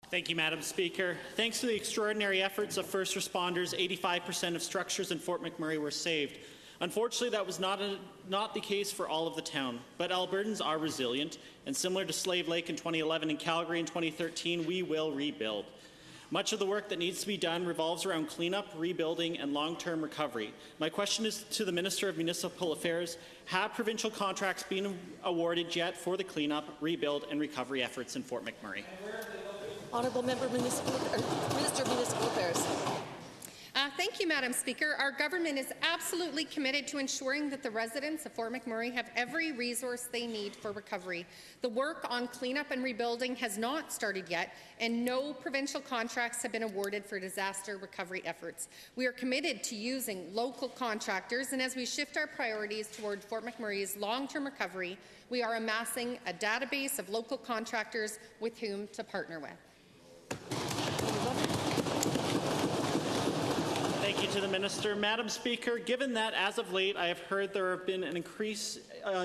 Thank you, Madam Speaker. Thanks to the extraordinary efforts of first responders, 85% of structures in Fort McMurray were saved. Unfortunately, that was not the case for all of the town, but Albertans are resilient, and similar to Slave Lake in 2011 and Calgary in 2013, we will rebuild. Much of the work that needs to be done revolves around cleanup, rebuilding, and long-term recovery. My question is to the Minister of Municipal Affairs. Have provincial contracts been awarded yet for the cleanup, rebuild, and recovery efforts in Fort McMurray? Honourable Member Minister of Municipal Affairs. Thank you, Madam Speaker. Our government is absolutely committed to ensuring that the residents of Fort McMurray have every resource they need for recovery. The work on cleanup and rebuilding has not started yet, and no provincial contracts have been awarded for disaster recovery efforts. We are committed to using local contractors, and as we shift our priorities toward Fort McMurray's long-term recovery, we are amassing a database of local contractors with whom to partner with. Thank you to the Minister. Madam Speaker, given that as of late I have heard there have been an increase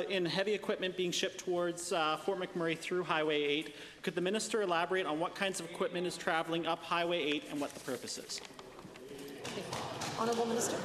in heavy equipment being shipped towards Fort McMurray through Highway 8, could the Minister elaborate on what kinds of equipment is travelling up Highway 8 and what the purpose is? Honourable Minister.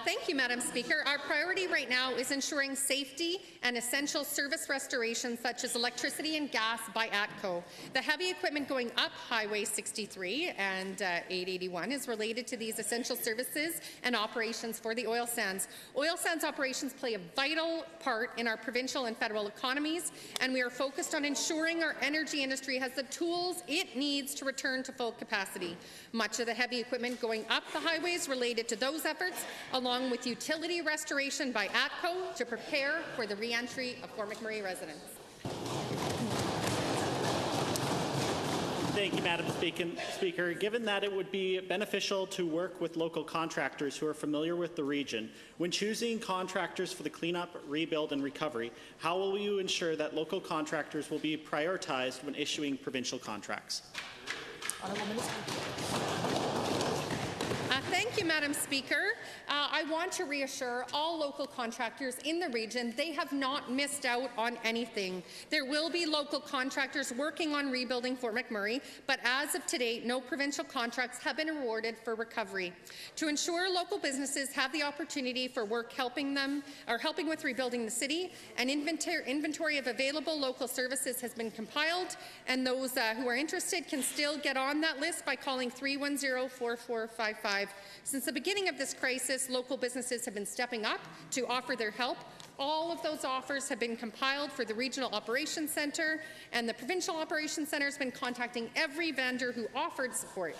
Thank you, Madam Speaker. Our priority right now is ensuring safety and essential service restoration such as electricity and gas by ATCO. The heavy equipment going up Highway 63 and 881 is related to these essential services and operations for the oil sands. Oil sands operations play a vital part in our provincial and federal economies, and we are focused on ensuring our energy industry has the tools it needs to return to full capacity. Much of the heavy equipment going up the highway is related to those efforts, along with utility restoration by ATCO to prepare for the re-entry of Fort McMurray residents. Thank you, Madam Speaker. Given that it would be beneficial to work with local contractors who are familiar with the region, when choosing contractors for the cleanup, rebuild and recovery, how will you ensure that local contractors will be prioritized when issuing provincial contracts? Honourable Minister. Thank you, Madam Speaker. I want to reassure all local contractors in the region they have not missed out on anything. There will be local contractors working on rebuilding Fort McMurray, but as of today, no provincial contracts have been awarded for recovery. To ensure local businesses have the opportunity for work helping with rebuilding the city, an inventory of available local services has been compiled, and those who are interested can still get on that list by calling 310-4455. Since the beginning of this crisis, local businesses have been stepping up to offer their help. All of those offers have been compiled for the Regional Operations Centre, and the Provincial Operations Centre has been contacting every vendor who offered support.